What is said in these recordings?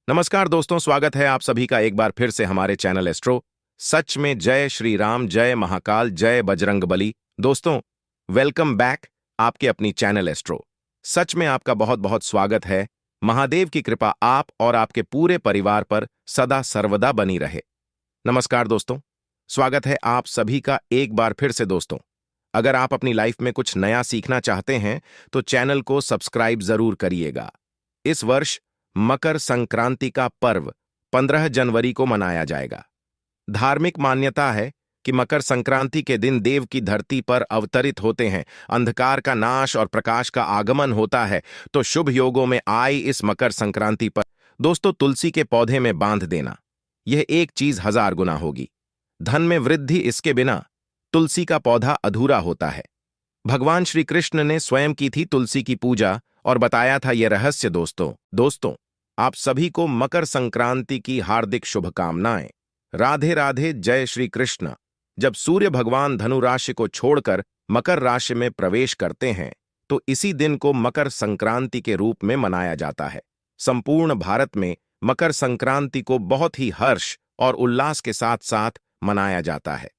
नमस्कार दोस्तों, स्वागत है आप सभी का एक बार फिर से हमारे चैनल एस्ट्रो सच में। जय श्री राम, जय महाकाल, जय बजरंगबली। दोस्तों, वेलकम बैक आपके अपनी चैनल एस्ट्रो सच में। आपका बहुत बहुत स्वागत है। महादेव की कृपा आप और आपके पूरे परिवार पर सदा सर्वदा बनी रहे। नमस्कार दोस्तों, स्वागत है आप सभी का एक बार फिर से। दोस्तों, अगर आप अपनी लाइफ में कुछ नया सीखना चाहते हैं तो चैनल को सब्सक्राइब जरूर करिएगा। इस वर्ष मकर संक्रांति का पर्व 15 जनवरी को मनाया जाएगा। धार्मिक मान्यता है कि मकर संक्रांति के दिन देव की धरती पर अवतरित होते हैं, अंधकार का नाश और प्रकाश का आगमन होता है। तो शुभ योगों में आई इस मकर संक्रांति पर दोस्तों, तुलसी के पौधे में बांध देना, यह एक चीज 1000 गुना होगी। धन में वृद्धि इसके बिना तुलसी का पौधा अधूरा होता है। भगवान श्री कृष्ण ने स्वयं की थी तुलसी की पूजा और बताया था यह रहस्य। दोस्तों, आप सभी को मकर संक्रांति की हार्दिक शुभकामनाएं। राधे राधे, जय श्री कृष्ण। जब सूर्य भगवान धनु राशि को छोड़कर मकर राशि में प्रवेश करते हैं तो इसी दिन को मकर संक्रांति के रूप में मनाया जाता है। संपूर्ण भारत में मकर संक्रांति को बहुत ही हर्ष और उल्लास के साथ साथ मनाया जाता है।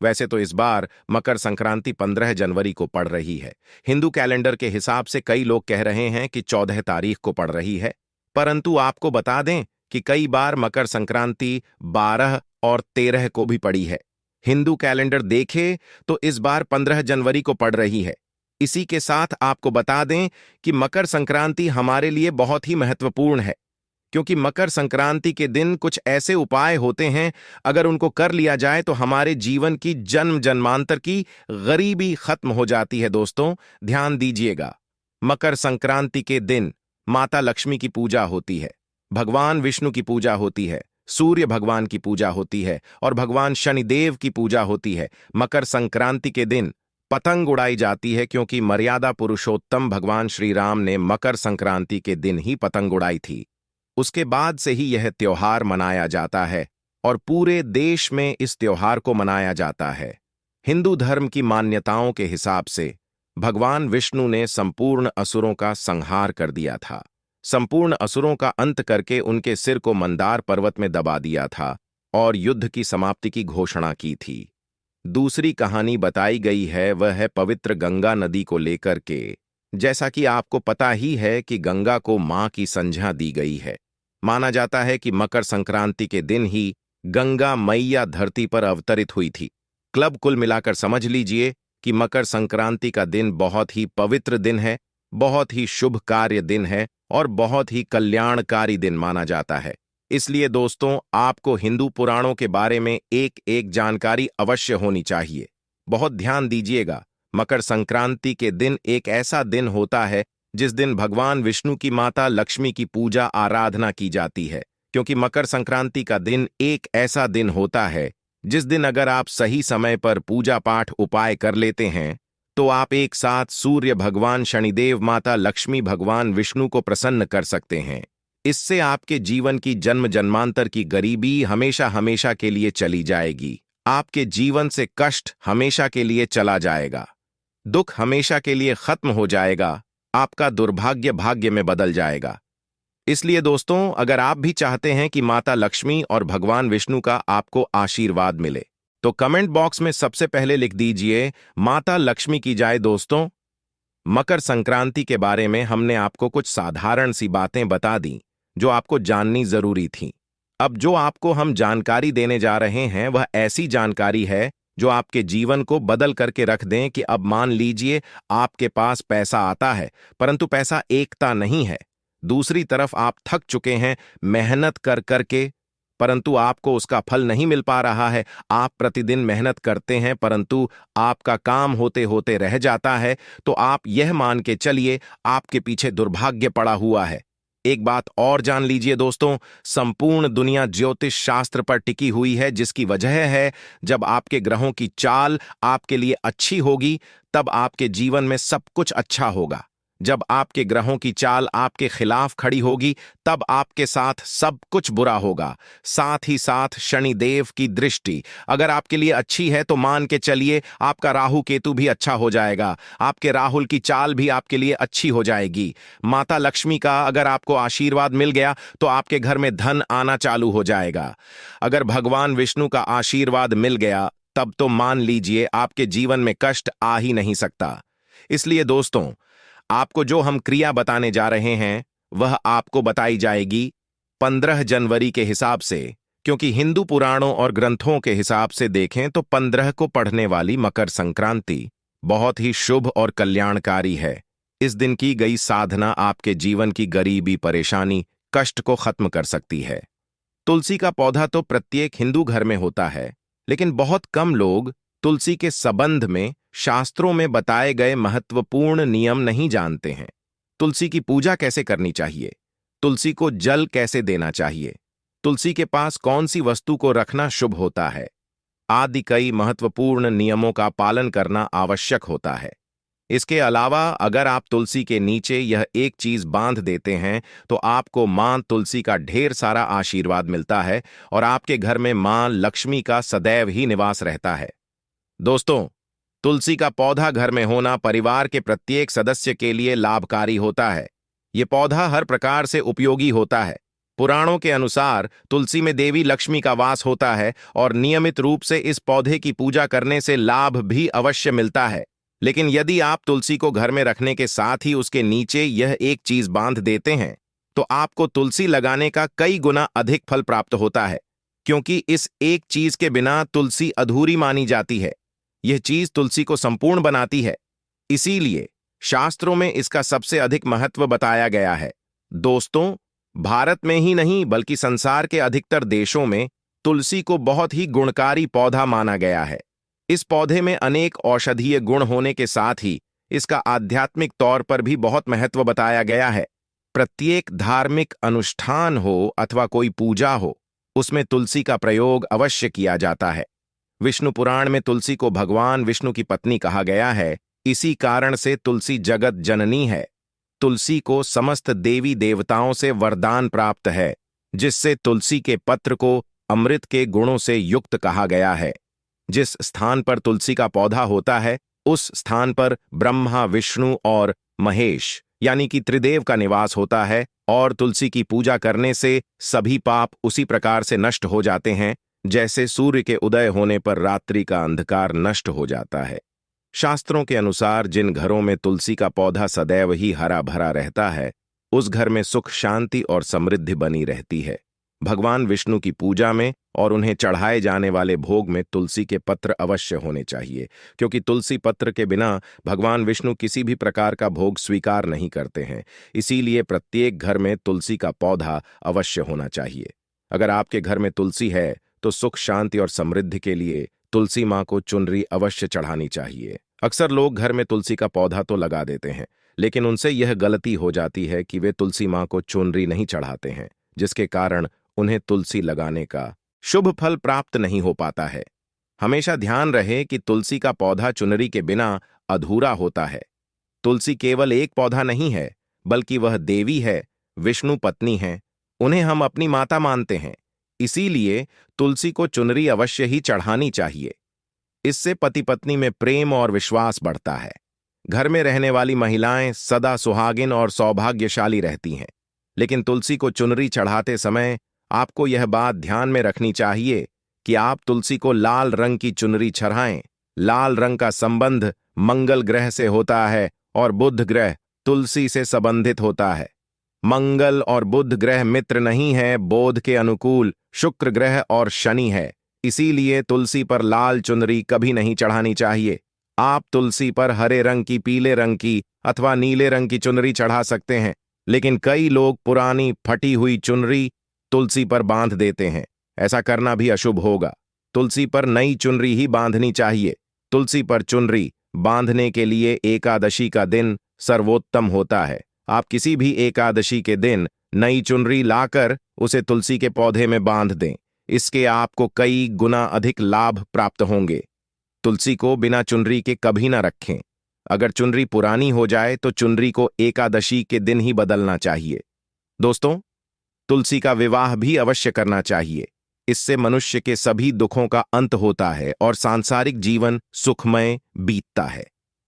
वैसे तो इस बार मकर संक्रांति 15 जनवरी को पड़ रही है। हिंदू कैलेंडर के हिसाब से कई लोग कह रहे हैं कि 14 तारीख को पड़ रही है, परंतु आपको बता दें कि कई बार मकर संक्रांति 12 और 13 को भी पड़ी है। हिंदू कैलेंडर देखे तो इस बार 15 जनवरी को पड़ रही है। इसी के साथ आपको बता दें कि मकर संक्रांति हमारे लिए बहुत ही महत्वपूर्ण है, क्योंकि मकर संक्रांति के दिन कुछ ऐसे उपाय होते हैं, अगर उनको कर लिया जाए तो हमारे जीवन की जन्म जन्मांतर की गरीबी खत्म हो जाती है। दोस्तों, ध्यान दीजिएगा, मकर संक्रांति के दिन माता लक्ष्मी की पूजा होती है, भगवान विष्णु की पूजा होती है, सूर्य भगवान की पूजा होती है और भगवान शनिदेव की पूजा होती है। मकर संक्रांति के दिन पतंग उड़ाई जाती है, क्योंकि मर्यादा पुरुषोत्तम भगवान श्री राम ने मकर संक्रांति के दिन ही पतंग उड़ाई थी। उसके बाद से ही यह त्योहार मनाया जाता है और पूरे देश में इस त्योहार को मनाया जाता है। हिंदू धर्म की मान्यताओं के हिसाब से भगवान विष्णु ने संपूर्ण असुरों का संहार कर दिया था। संपूर्ण असुरों का अंत करके उनके सिर को मंदार पर्वत में दबा दिया था और युद्ध की समाप्ति की घोषणा की थी। दूसरी कहानी बताई गई है, वह है पवित्र गंगा नदी को लेकर के। जैसा कि आपको पता ही है कि गंगा को मां की संज्ञा दी गई है। माना जाता है कि मकर संक्रांति के दिन ही गंगा मैया धरती पर अवतरित हुई थी। क्लब कुल मिलाकर समझ लीजिए कि मकर संक्रांति का दिन बहुत ही पवित्र दिन है, बहुत ही शुभ कार्य दिन है और बहुत ही कल्याणकारी दिन माना जाता है। इसलिए दोस्तों, आपको हिंदू पुराणों के बारे में एक एक जानकारी अवश्य होनी चाहिए। बहुत ध्यान दीजिएगा, मकर संक्रांति के दिन एक ऐसा दिन होता है जिस दिन भगवान विष्णु की माता लक्ष्मी की पूजा आराधना की जाती है, क्योंकि मकर संक्रांति का दिन एक ऐसा दिन होता है जिस दिन अगर आप सही समय पर पूजा पाठ उपाय कर लेते हैं तो आप एक साथ सूर्य भगवान शनिदेव, माता लक्ष्मी, भगवान विष्णु को प्रसन्न कर सकते हैं। इससे आपके जीवन की जन्म जन्मांतर की गरीबी हमेशा हमेशा के लिए चली जाएगी। आपके जीवन से कष्ट हमेशा के लिए चला जाएगा, दुख हमेशा के लिए खत्म हो जाएगा, आपका दुर्भाग्य भाग्य में बदल जाएगा। इसलिए दोस्तों, अगर आप भी चाहते हैं कि माता लक्ष्मी और भगवान विष्णु का आपको आशीर्वाद मिले तो कमेंट बॉक्स में सबसे पहले लिख दीजिए, माता लक्ष्मी की जय। दोस्तों, मकर संक्रांति के बारे में हमने आपको कुछ साधारण सी बातें बता दी जो आपको जाननी जरूरी थी। अब जो आपको हम जानकारी देने जा रहे हैं वह ऐसी जानकारी है जो आपके जीवन को बदल करके रख दें। कि अब मान लीजिए आपके पास पैसा आता है, परंतु पैसा एकता नहीं है। दूसरी तरफ आप थक चुके हैं मेहनत कर करके, परंतु आपको उसका फल नहीं मिल पा रहा है। आप प्रतिदिन मेहनत करते हैं परंतु आपका काम होते होते रह जाता है, तो आप यह मान के चलिए आपके पीछे दुर्भाग्य पड़ा हुआ है। एक बात और जान लीजिए दोस्तों, संपूर्ण दुनिया ज्योतिष शास्त्र पर टिकी हुई है, जिसकी वजह है जब आपके ग्रहों की चाल आपके लिए अच्छी होगी तब आपके जीवन में सब कुछ अच्छा होगा। जब आपके ग्रहों की चाल आपके खिलाफ खड़ी होगी तब आपके साथ सब कुछ बुरा होगा। साथ ही साथ शनिदेव की दृष्टि अगर आपके लिए अच्छी है तो मान के चलिए आपका राहु केतु भी अच्छा हो जाएगा, आपके राहुल की चाल भी आपके लिए अच्छी हो जाएगी। माता लक्ष्मी का अगर आपको आशीर्वाद मिल गया तो आपके घर में धन आना चालू हो जाएगा। अगर भगवान विष्णु का आशीर्वाद मिल गया तब तो मान लीजिए आपके जीवन में कष्ट आ ही नहीं सकता। इसलिए दोस्तों, आपको जो हम क्रिया बताने जा रहे हैं वह आपको बताई जाएगी 15 जनवरी के हिसाब से, क्योंकि हिंदू पुराणों और ग्रंथों के हिसाब से देखें तो 15 को पढ़ने वाली मकर संक्रांति बहुत ही शुभ और कल्याणकारी है। इस दिन की गई साधना आपके जीवन की गरीबी, परेशानी, कष्ट को खत्म कर सकती है। तुलसी का पौधा तो प्रत्येक हिंदू घर में होता है, लेकिन बहुत कम लोग तुलसी के संबंध में शास्त्रों में बताए गए महत्वपूर्ण नियम नहीं जानते हैं। तुलसी की पूजा कैसे करनी चाहिए, तुलसी को जल कैसे देना चाहिए, तुलसी के पास कौन सी वस्तु को रखना शुभ होता है आदि कई महत्वपूर्ण नियमों का पालन करना आवश्यक होता है। इसके अलावा अगर आप तुलसी के नीचे यह एक चीज बांध देते हैं तो आपको मां तुलसी का ढेर सारा आशीर्वाद मिलता है और आपके घर में मां लक्ष्मी का सदैव ही निवास रहता है। दोस्तों, तुलसी का पौधा घर में होना परिवार के प्रत्येक सदस्य के लिए लाभकारी होता है। यह पौधा हर प्रकार से उपयोगी होता है। पुराणों के अनुसार तुलसी में देवी लक्ष्मी का वास होता है और नियमित रूप से इस पौधे की पूजा करने से लाभ भी अवश्य मिलता है। लेकिन यदि आप तुलसी को घर में रखने के साथ ही उसके नीचे यह एक चीज बांध देते हैं तो आपको तुलसी लगाने का कई गुना अधिक फल प्राप्त होता है, क्योंकि इस एक चीज के बिना तुलसी अधूरी मानी जाती है। यह चीज तुलसी को संपूर्ण बनाती है, इसीलिए शास्त्रों में इसका सबसे अधिक महत्व बताया गया है। दोस्तों, भारत में ही नहीं बल्कि संसार के अधिकतर देशों में तुलसी को बहुत ही गुणकारी पौधा माना गया है। इस पौधे में अनेक औषधीय गुण होने के साथ ही इसका आध्यात्मिक तौर पर भी बहुत महत्व बताया गया है। प्रत्येक धार्मिक अनुष्ठान हो अथवा कोई पूजा हो, उसमें तुलसी का प्रयोग अवश्य किया जाता है। विष्णु पुराण में तुलसी को भगवान विष्णु की पत्नी कहा गया है। इसी कारण से तुलसी जगत जननी है। तुलसी को समस्त देवी देवताओं से वरदान प्राप्त है, जिससे तुलसी के पत्र को अमृत के गुणों से युक्त कहा गया है। जिस स्थान पर तुलसी का पौधा होता है उस स्थान पर ब्रह्मा, विष्णु और महेश यानी कि त्रिदेव का निवास होता है और तुलसी की पूजा करने से सभी पाप उसी प्रकार से नष्ट हो जाते हैं जैसे सूर्य के उदय होने पर रात्रि का अंधकार नष्ट हो जाता है। शास्त्रों के अनुसार जिन घरों में तुलसी का पौधा सदैव ही हरा भरा रहता है उस घर में सुख, शांति और समृद्धि बनी रहती है। भगवान विष्णु की पूजा में और उन्हें चढ़ाए जाने वाले भोग में तुलसी के पत्र अवश्य होने चाहिए, क्योंकि तुलसी पत्र के बिना भगवान विष्णु किसी भी प्रकार का भोग स्वीकार नहीं करते हैं। इसीलिए प्रत्येक घर में तुलसी का पौधा अवश्य होना चाहिए। अगर आपके घर में तुलसी है तो सुख, शांति और समृद्धि के लिए तुलसी मां को चुनरी अवश्य चढ़ानी चाहिए। अक्सर लोग घर में तुलसी का पौधा तो लगा देते हैं, लेकिन उनसे यह गलती हो जाती है कि वे तुलसी मां को चुनरी नहीं चढ़ाते हैं, जिसके कारण उन्हें तुलसी लगाने का शुभ फल प्राप्त नहीं हो पाता है। हमेशा ध्यान रहे कि तुलसी का पौधा चुनरी के बिना अधूरा होता है। तुलसी केवल एक पौधा नहीं है, बल्कि वह देवी है, विष्णु पत्नी है। उन्हें हम अपनी माता मानते हैं, इसीलिए तुलसी को चुनरी अवश्य ही चढ़ानी चाहिए। इससे पति पत्नी में प्रेम और विश्वास बढ़ता है। घर में रहने वाली महिलाएं सदा सुहागिन और सौभाग्यशाली रहती हैं। लेकिन तुलसी को चुनरी चढ़ाते समय आपको यह बात ध्यान में रखनी चाहिए कि आप तुलसी को लाल रंग की चुनरी चढ़ाएं। लाल रंग का संबंध मंगल ग्रह से होता है और बुध ग्रह तुलसी से संबंधित होता है। मंगल और बुध ग्रह मित्र नहीं है, बोध के अनुकूल शुक्र ग्रह और शनि है। इसीलिए तुलसी पर लाल चुनरी कभी नहीं चढ़ानी चाहिए। आप तुलसी पर हरे रंग की, पीले रंग की अथवा नीले रंग की चुनरी चढ़ा सकते हैं, लेकिन कई लोग पुरानी फटी हुई चुनरी तुलसी पर बांध देते हैं। ऐसा करना भी अशुभ होगा। तुलसी पर नई चुनरी ही बांधनी चाहिए। तुलसी पर चुनरी बांधने के लिए एकादशी का दिन सर्वोत्तम होता है। आप किसी भी एकादशी के दिन नई चुनरी लाकर उसे तुलसी के पौधे में बांध दें। इसके आपको कई गुना अधिक लाभ प्राप्त होंगे। तुलसी को बिना चुनरी के कभी ना रखें। अगर चुनरी पुरानी हो जाए तो चुनरी को एकादशी के दिन ही बदलना चाहिए। दोस्तों, तुलसी का विवाह भी अवश्य करना चाहिए। इससे मनुष्य के सभी दुखों का अंत होता है और सांसारिक जीवन सुखमय बीतता है।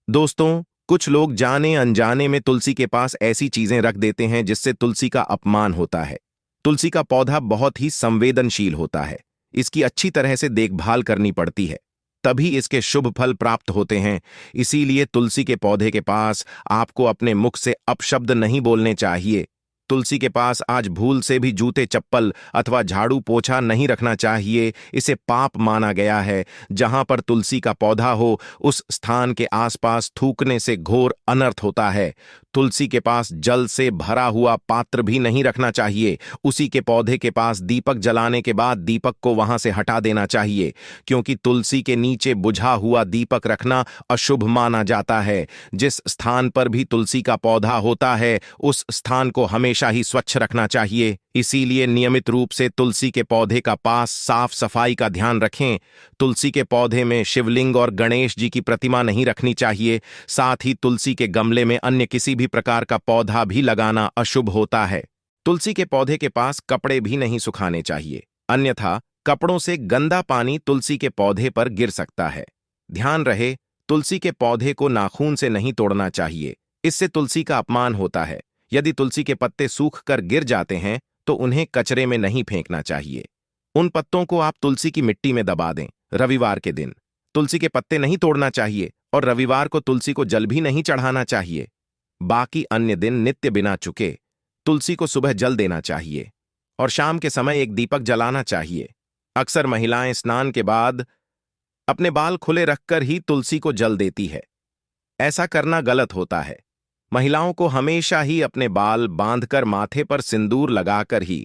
दोस्तों, कुछ लोग जाने अनजाने में तुलसी के पास ऐसी चीजें रख देते हैं जिससे तुलसी का अपमान होता है। तुलसी का पौधा बहुत ही संवेदनशील होता है। इसकी अच्छी तरह से देखभाल करनी पड़ती है, तभी इसके शुभ फल प्राप्त होते हैं। इसीलिए तुलसी के पौधे के पास आपको अपने मुख से अपशब्द नहीं बोलने चाहिए। तुलसी के पास आज भूल से भी जूते चप्पल अथवा झाड़ू पोछा नहीं रखना चाहिए। इसे पाप माना गया है। जहां पर तुलसी का पौधा हो उस स्थान के आसपास थूकने से घोर अनर्थ होता है। तुलसी के पास जल से भरा हुआ पात्र भी नहीं रखना चाहिए। उसी के पौधे के पास दीपक जलाने के बाद दीपक को वहां से हटा देना चाहिए, क्योंकि तुलसी के नीचे बुझा हुआ दीपक रखना अशुभ माना जाता है। जिस स्थान पर भी तुलसी का पौधा होता है उस स्थान को हमेशा ही स्वच्छ रखना चाहिए। इसीलिए नियमित रूप से तुलसी के पौधे का पास साफ सफाई का ध्यान रखें। तुलसी के पौधे में शिवलिंग और गणेश जी की प्रतिमा नहीं रखनी चाहिए। साथ ही तुलसी के गमले में अन्य किसी भी प्रकार का पौधा भी लगाना अशुभ होता है। तुलसी के पौधे के पास कपड़े भी नहीं सुखाने चाहिए, अन्यथा कपड़ों से गंदा पानी तुलसी के पौधे पर गिर सकता है। ध्यान रहे, तुलसी के पौधे को नाखून से नहीं तोड़ना चाहिए, इससे तुलसी का अपमान होता है। यदि तुलसी के पत्ते सूख कर गिर जाते हैं तो उन्हें कचरे में नहीं फेंकना चाहिए। उन पत्तों को आप तुलसी की मिट्टी में दबा दें। रविवार के दिन तुलसी के पत्ते नहीं तोड़ना चाहिए और रविवार को तुलसी को जल भी नहीं चढ़ाना चाहिए। बाकी अन्य दिन नित्य बिना चुके तुलसी को सुबह जल देना चाहिए और शाम के समय एक दीपक जलाना चाहिए। अक्सर महिलाएं स्नान के बाद अपने बाल खुले रखकर ही तुलसी को जल देती है। ऐसा करना गलत होता है। महिलाओं को हमेशा ही अपने बाल बांधकर माथे पर सिंदूर लगाकर ही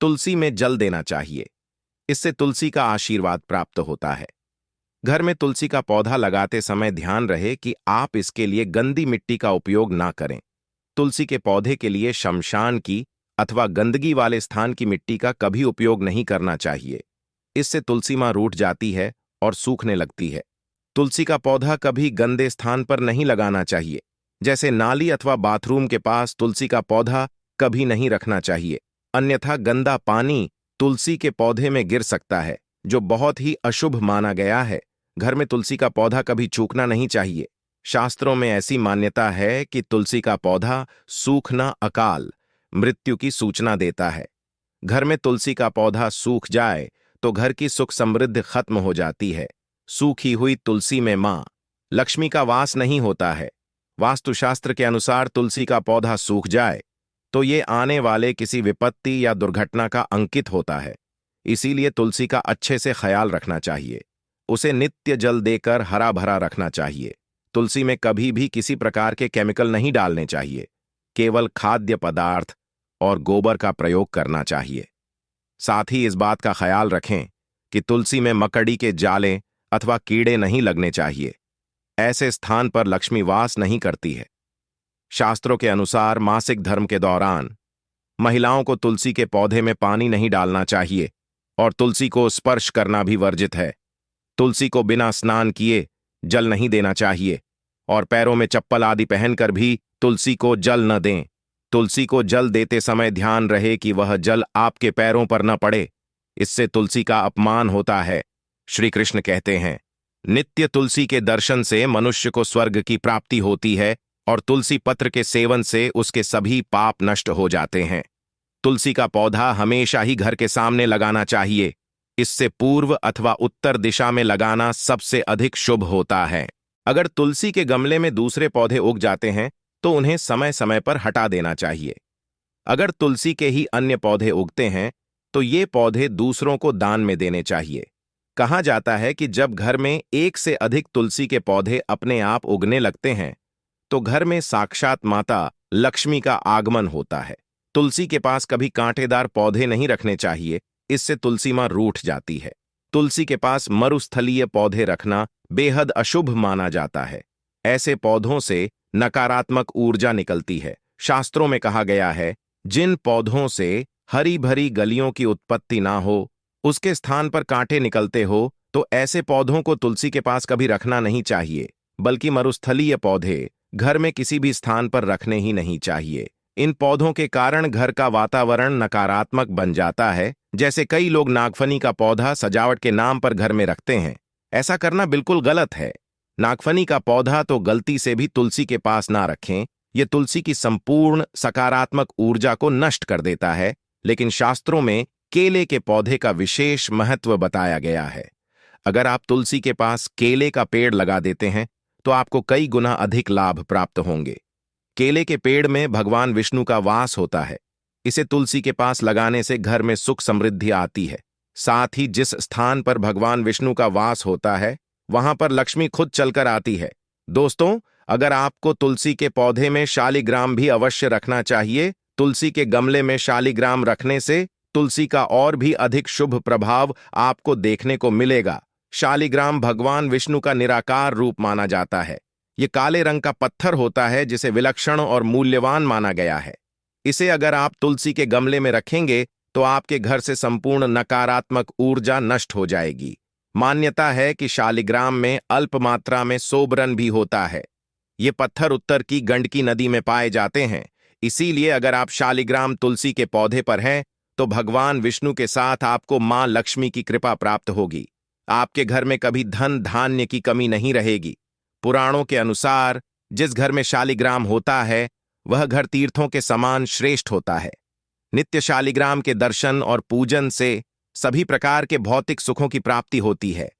तुलसी में जल देना चाहिए। इससे तुलसी का आशीर्वाद प्राप्त होता है। घर में तुलसी का पौधा लगाते समय ध्यान रहे कि आप इसके लिए गंदी मिट्टी का उपयोग ना करें। तुलसी के पौधे के लिए शमशान की अथवा गंदगी वाले स्थान की मिट्टी का कभी उपयोग नहीं करना चाहिए। इससे तुलसी मां रूठ जाती है और सूखने लगती है। तुलसी का पौधा कभी गंदे स्थान पर नहीं लगाना चाहिए, जैसे नाली अथवा बाथरूम के पास तुलसी का पौधा कभी नहीं रखना चाहिए, अन्यथा गंदा पानी तुलसी के पौधे में गिर सकता है, जो बहुत ही अशुभ माना गया है। घर में तुलसी का पौधा कभी चूकना नहीं चाहिए। शास्त्रों में ऐसी मान्यता है कि तुलसी का पौधा सूखना अकाल मृत्यु की सूचना देता है। घर में तुलसी का पौधा सूख जाए तो घर की सुख समृद्धि खत्म हो जाती है। सूखी हुई तुलसी में मां लक्ष्मी का वास नहीं होता है। वास्तुशास्त्र के अनुसार तुलसी का पौधा सूख जाए तो ये आने वाले किसी विपत्ति या दुर्घटना का अंकित होता है। इसीलिए तुलसी का अच्छे से ख्याल रखना चाहिए। उसे नित्य जल देकर हरा भरा रखना चाहिए। तुलसी में कभी भी किसी प्रकार के केमिकल नहीं डालने चाहिए। केवल खाद्य पदार्थ और गोबर का प्रयोग करना चाहिए। साथ ही इस बात का ख्याल रखें कि तुलसी में मकड़ी के जाले अथवा कीड़े नहीं लगने चाहिए। ऐसे स्थान पर लक्ष्मी वास नहीं करती है। शास्त्रों के अनुसार मासिक धर्म के दौरान महिलाओं को तुलसी के पौधे में पानी नहीं डालना चाहिए और तुलसी को स्पर्श करना भी वर्जित है। तुलसी को बिना स्नान किए जल नहीं देना चाहिए और पैरों में चप्पल आदि पहनकर भी तुलसी को जल न दें। तुलसी को जल देते समय ध्यान रहे कि वह जल आपके पैरों पर न पड़े, इससे तुलसी का अपमान होता है। श्री कृष्ण कहते हैं, नित्य तुलसी के दर्शन से मनुष्य को स्वर्ग की प्राप्ति होती है और तुलसी पत्र के सेवन से उसके सभी पाप नष्ट हो जाते हैं। तुलसी का पौधा हमेशा ही घर के सामने लगाना चाहिए। इससे पूर्व अथवा उत्तर दिशा में लगाना सबसे अधिक शुभ होता है। अगर तुलसी के गमले में दूसरे पौधे उग जाते हैं तो उन्हें समय समय पर हटा देना चाहिए। अगर तुलसी के ही अन्य पौधे उगते हैं तो ये पौधे दूसरों को दान में देने चाहिए। कहा जाता है कि जब घर में एक से अधिक तुलसी के पौधे अपने आप उगने लगते हैं तो घर में साक्षात माता लक्ष्मी का आगमन होता है। तुलसी के पास कभी कांटेदार पौधे नहीं रखने चाहिए, इससे तुलसी मां रूठ जाती है। तुलसी के पास मरुस्थलीय पौधे रखना बेहद अशुभ माना जाता है। ऐसे पौधों से नकारात्मक ऊर्जा निकलती है। शास्त्रों में कहा गया है, जिन पौधों से हरी भरी गलियों की उत्पत्ति ना हो, उसके स्थान पर कांटे निकलते हो, तो ऐसे पौधों को तुलसी के पास कभी रखना नहीं चाहिए। बल्कि मरुस्थलीय पौधे घर में किसी भी स्थान पर रखने ही नहीं चाहिए। इन पौधों के कारण घर का वातावरण नकारात्मक बन जाता है। जैसे कई लोग नागफनी का पौधा सजावट के नाम पर घर में रखते हैं। ऐसा करना बिल्कुल गलत है। नागफनी का पौधा तो गलती से भी तुलसी के पास ना रखें। यह तुलसी की संपूर्ण सकारात्मक ऊर्जा को नष्ट कर देता है। लेकिन शास्त्रों में केले के पौधे का विशेष महत्व बताया गया है। अगर आप तुलसी के पास केले का पेड़ लगा देते हैं तो आपको कई गुना अधिक लाभ प्राप्त होंगे। केले के पेड़ में भगवान विष्णु का वास होता है। इसे तुलसी के पास लगाने से घर में सुख समृद्धि आती है। साथ ही जिस स्थान पर भगवान विष्णु का वास होता है वहां पर लक्ष्मी खुद चलकर आती है। दोस्तों, अगर आपको तुलसी के पौधे में शालिग्राम भी अवश्य रखना चाहिए। तुलसी के गमले में शालिग्राम रखने से तुलसी का और भी अधिक शुभ प्रभाव आपको देखने को मिलेगा। शालिग्राम भगवान विष्णु का निराकार रूप माना जाता है। ये काले रंग का पत्थर होता है जिसे विलक्षण और मूल्यवान माना गया है। इसे अगर आप तुलसी के गमले में रखेंगे तो आपके घर से संपूर्ण नकारात्मक ऊर्जा नष्ट हो जाएगी। मान्यता है कि शालिग्राम में अल्प मात्रा में सोबरन भी होता है। ये पत्थर उत्तर की गंडकी नदी में पाए जाते हैं। इसीलिए अगर आप शालिग्राम तुलसी के पौधे पर हैं तो भगवान विष्णु के साथ आपको मां लक्ष्मी की कृपा प्राप्त होगी। आपके घर में कभी धन धान्य की कमी नहीं रहेगी। पुराणों के अनुसार जिस घर में शालिग्राम होता है वह घर तीर्थों के समान श्रेष्ठ होता है। नित्य शालिग्राम के दर्शन और पूजन से सभी प्रकार के भौतिक सुखों की प्राप्ति होती है।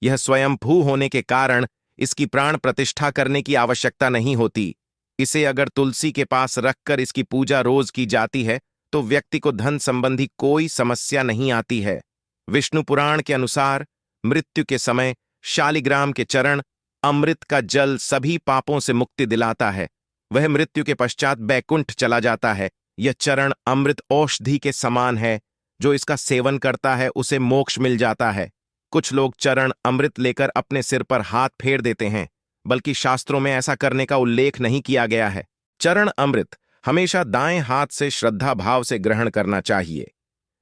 यह स्वयंभू होने के कारण इसकी प्राण प्रतिष्ठा करने की आवश्यकता नहीं होती। इसे अगर तुलसी के पास रखकर इसकी पूजा रोज की जाती है तो व्यक्ति को धन संबंधी कोई समस्या नहीं आती है। विष्णु पुराण के अनुसार मृत्यु के समय शालिग्राम के चरण अमृत का जल सभी पापों से मुक्ति दिलाता है। वह मृत्यु के पश्चात बैकुंठ चला जाता है। यह चरण अमृत औषधि के समान है। जो इसका सेवन करता है उसे मोक्ष मिल जाता है। कुछ लोग चरण अमृत लेकर अपने सिर पर हाथ फेर देते हैं, बल्कि शास्त्रों में ऐसा करने का उल्लेख नहीं किया गया है। चरण अमृत हमेशा दाएं हाथ से श्रद्धा भाव से ग्रहण करना चाहिए।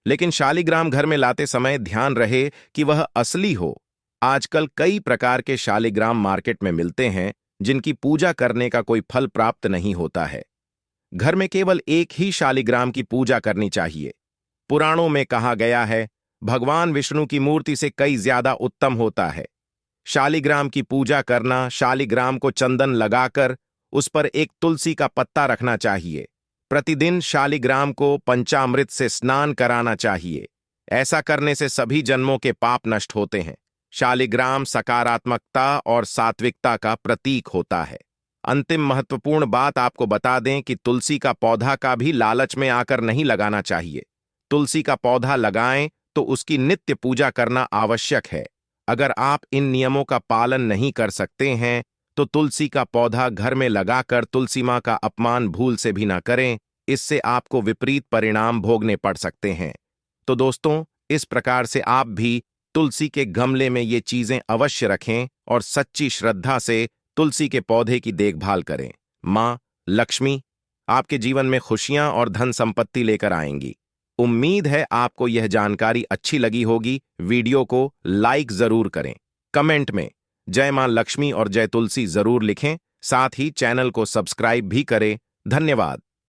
लेकिन शालिग्राम घर में लाते समय ध्यान रहे कि वह असली हो। आजकल कई प्रकार के शालिग्राम मार्केट में मिलते हैं जिनकी पूजा करने का कोई फल प्राप्त नहीं होता है। घर में केवल एक ही शालिग्राम की पूजा करनी चाहिए। पुराणों में कहा गया है भगवान विष्णु की मूर्ति से कई ज्यादा उत्तम होता है। शालिग्राम की पूजा करना, शालिग्राम को चंदन लगाकर उस पर एक तुलसी का पत्ता रखना चाहिए। प्रतिदिन शालिग्राम को पंचामृत से स्नान कराना चाहिए। ऐसा करने से सभी जन्मों के पाप नष्ट होते हैं। शालिग्राम सकारात्मकता और सात्विकता का प्रतीक होता है। अंतिम महत्वपूर्ण बात आपको बता दें कि तुलसी का पौधा का भी लालच में आकर नहीं लगाना चाहिए। तुलसी का पौधा लगाएं तो उसकी नित्य पूजा करना आवश्यक है। अगर आप इन नियमों का पालन नहीं कर सकते हैं तो तुलसी का पौधा घर में लगाकर तुलसी मां का अपमान भूल से भी ना करें। इससे आपको विपरीत परिणाम भोगने पड़ सकते हैं। तो दोस्तों, इस प्रकार से आप भी तुलसी के गमले में ये चीजें अवश्य रखें और सच्ची श्रद्धा से तुलसी के पौधे की देखभाल करें। मां लक्ष्मी आपके जीवन में खुशियां और धन संपत्ति लेकर आएंगी। उम्मीद है आपको यह जानकारी अच्छी लगी होगी। वीडियो को लाइक जरूर करें। कमेंट में जय मां लक्ष्मी और जय तुलसी जरूर लिखें। साथ ही चैनल को सब्सक्राइब भी करें। धन्यवाद।